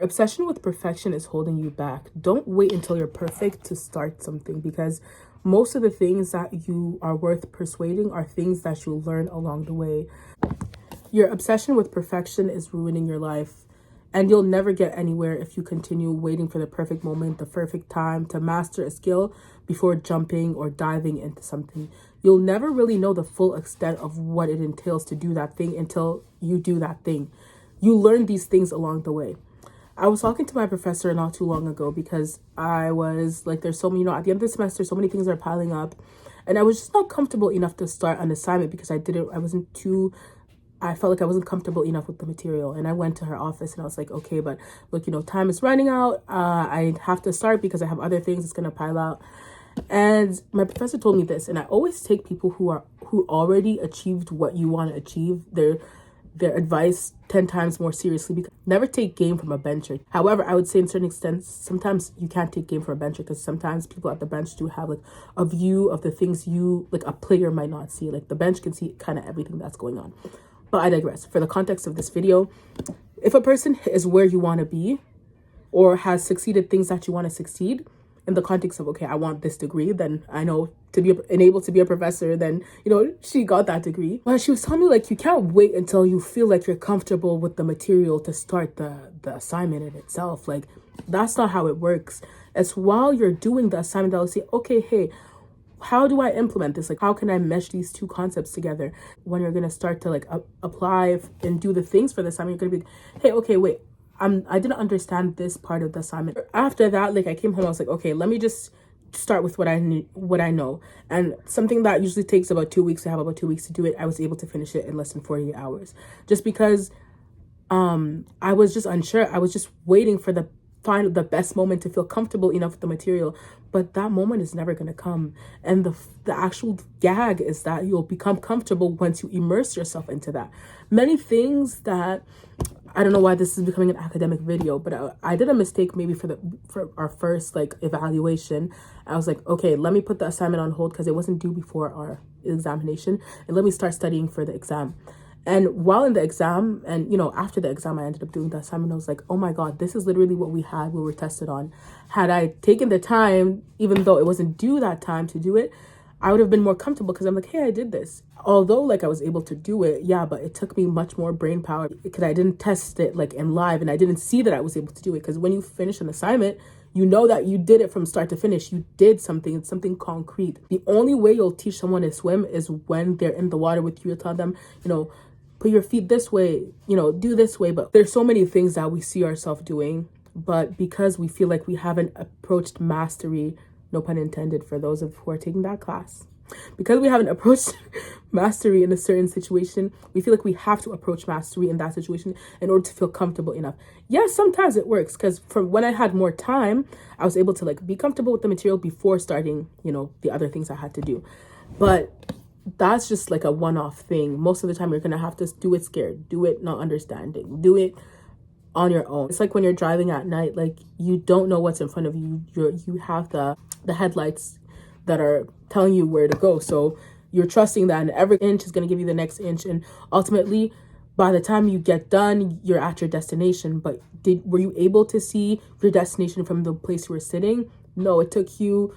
Obsession with perfection is holding you back. Don't wait until you're perfect to start something, because most of the things that you are worth persuading are things that you'll learn along the way. Your obsession with perfection is ruining your life, and you'll never get anywhere if you continue waiting for the perfect moment, the perfect time to master a skill before jumping or diving into something. You'll never really know the full extent of what it entails to do that thing until you do that thing. You learn these things along the way. I was talking to my professor not too long ago because I was like, there's so many, at the end of the semester, so many things are piling up. And I was just not comfortable enough to start an assignment because I felt like I wasn't comfortable enough with the material. And I went to her office and I was like, okay, but look, time is running out. I have to start because I have other things that's going to pile out. And my professor told me this, and I always take people who already achieved what you want to achieve, their advice 10 times more seriously, because never take game from a bencher. However, I would say in certain extents, sometimes you can't take game from a bencher because sometimes people at the bench do have like a view of the things you, like a player might not see. Like the bench can see kind of everything that's going on. But I digress. For the context of this video, if a person is where you want to be or has succeeded things that you want to succeed, in the context of, okay, I want this degree, then I know to be enabled to be a professor, then, she got that degree. But she was telling me, like, you can't wait until you feel like you're comfortable with the material to start the assignment in itself. Like, that's not how it works. It's while you're doing the assignment that will say, okay, hey, how do I implement this? Like, how can I mesh these two concepts together? When you're going to start to, like, apply and do the things for the assignment, you're going to be, hey, okay, wait, I didn't understand this part of the assignment. After that, like, I came home, I was like, okay, let me just start with what I know. And something that usually takes about 2 weeks, to have about 2 weeks to do it, I was able to finish it in less than 48 hours. Just because I was just unsure. I was just waiting for the best moment to feel comfortable enough with the material, but that moment is never going to come. And the actual gag is that you'll become comfortable once you immerse yourself into that. Many things that, I don't know why this is becoming an academic video, but I did a mistake maybe for our first like evaluation. I was like, okay, let me put the assignment on hold because it wasn't due before our examination, and let me start studying for the exam. And while in the exam, and after the exam, I ended up doing the assignment. I was like, oh my God, this is literally what we were tested on. Had I taken the time, even though it wasn't due that time to do it, I would have been more comfortable because I'm like, hey, I did this. Although like I was able to do it, yeah, but it took me much more brain power because I didn't test it like in live, and I didn't see that I was able to do it. Because when you finish an assignment, you know that you did it from start to finish. You did something. It's something concrete. The only way you'll teach someone to swim is when they're in the water with you. You'll tell them, put your feet this way, do this way. But there's so many things that we see ourselves doing, but because we feel like we haven't approached mastery, no pun intended for those of who are taking that class, because we haven't approached mastery in a certain situation, we feel like we have to approach mastery in that situation in order to feel comfortable enough. Yes, sometimes it works, because from when I had more time, I was able to like be comfortable with the material before starting, the other things I had to do. But that's just like a one-off thing. Most of the time, you're going to have to do it scared, do it not understanding, do it on your own. It's like when you're driving at night, like you don't know what's in front of you. You have the headlights that are telling you where to go. So you're trusting that, and every inch is going to give you the next inch. And ultimately, by the time you get done, you're at your destination. But were you able to see your destination from the place you were sitting? No, it took you,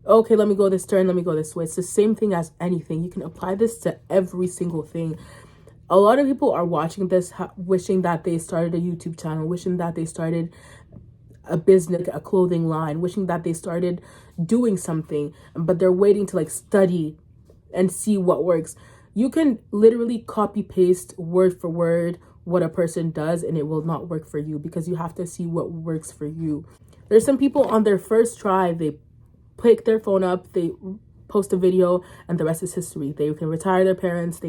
okay, let me go this turn, let me go this way. It's the same thing as anything. You can apply this to every single thing. A lot of people are watching this wishing that they started a YouTube channel, wishing that they started a business, a clothing line, wishing that they started doing something, but they're waiting to like study and see what works. You can literally copy paste word for word what a person does, and it will not work for you because you have to see what works for you. There's some people on their first try, they pick their phone up, they post a video, and the rest is history. They can retire their parents,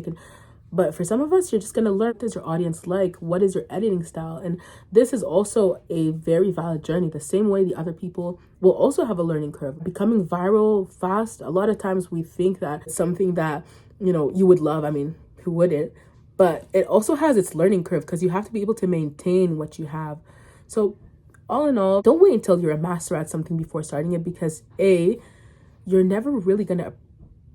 but for some of us, you're just going to learn what does your audience like, what is your editing style. And this is also a very valid journey. The same way the other people will also have a learning curve. Becoming viral fast, a lot of times we think that it's something that, you would love. I mean, who wouldn't? But it also has its learning curve because you have to be able to maintain what you have. So all in all, don't wait until you're a master at something before starting it, because you're never really going to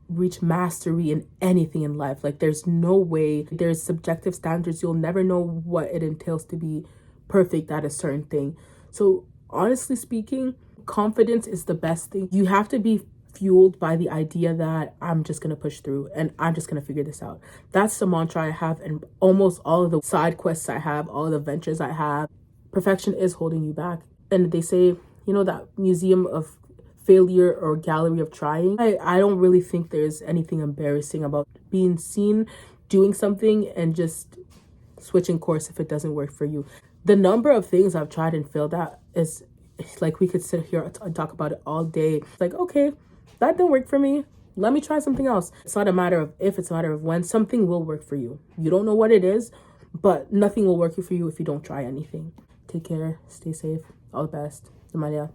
reach mastery in anything in life. Like there's no way. There's subjective standards. You'll never know what it entails to be perfect at a certain thing. So honestly speaking, confidence is the best thing. You have to be fueled by the idea that I'm just going to push through and I'm just going to figure this out. That's the mantra I have, and almost all of the side quests I have, all of the ventures I have. Perfection is holding you back. And they say, you know, that museum of failure or gallery of trying. I don't really think there's anything embarrassing about being seen doing something and just switching course if it doesn't work for you. The number of things I've tried and failed at is like, we could sit here and talk about it all day. It's like, okay, that didn't work for me. Let me try something else. It's not a matter of if, it's a matter of when. Something will work for you. You don't know what it is, but nothing will work for you if you don't try anything. Take care. Stay safe. All the best. Amalia.